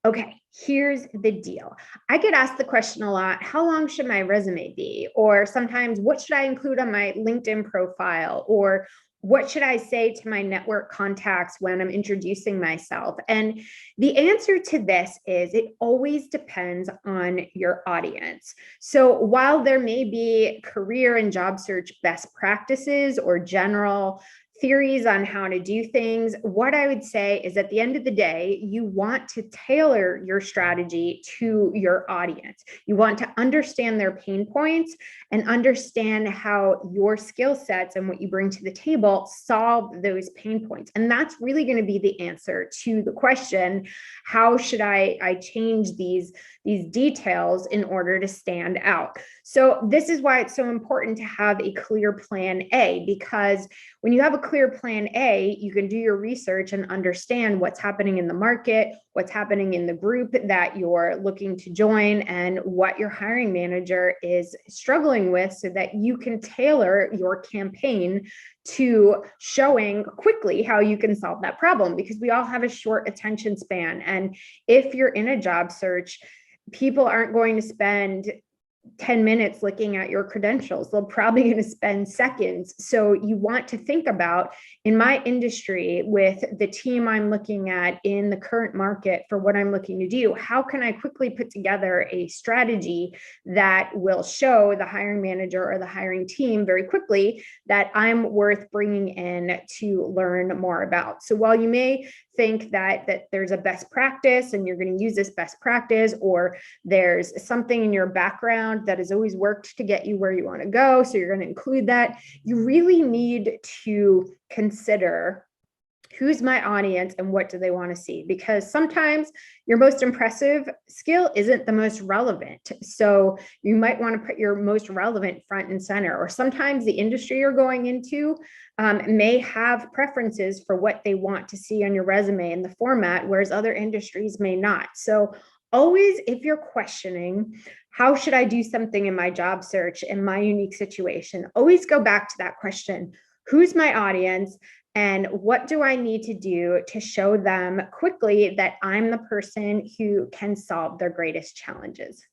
Okay, here's the deal. I get asked the question a lot, how long should my resume be? Or sometimes, what should I include on my LinkedIn profile? Or what should I say to my network contacts when I'm introducing myself? And the answer to this is it always depends on your audience. So while there may be career and job search best practices or general theories on how to do things, what I would say is at the end of the day, you want to tailor your strategy to your audience. You want to understand their pain points and understand how your skill sets and what you bring to the table solve those pain points. And that's really going to be the answer to the question, how should I change these details in order to stand out? So this is why it's so important to have a clear plan A, because when you have a clear plan A, you can do your research and understand what's happening in the market, what's happening in the group that you're looking to join, and what your hiring manager is struggling with so that you can tailor your campaign to showing quickly how you can solve that problem, because we all have a short attention span. And if you're in a job search, people aren't going to spend 10 minutes looking at your credentials. They're probably going to spend seconds. So you want to think about, in my industry, with the team I'm looking at in the current market for what I'm looking to do, how can I quickly put together a strategy that will show the hiring manager or the hiring team very quickly that I'm worth bringing in to learn more about. So while you may think that there's a best practice and you're going to use this best practice, or there's something in your background that has always worked to get you where you want to go, so you're going to include that, you really need to consider who's my audience and what do they want to see, because sometimes your most impressive skill isn't the most relevant. So you might want to put your most relevant front and center, or sometimes the industry you're going into may have preferences for what they want to see on your resume and the format, whereas other industries may not. So always, if you're questioning, how should I do something in my job search in my unique situation, always go back to that question: who's my audience? And what do I need to do to show them quickly that I'm the person who can solve their greatest challenges?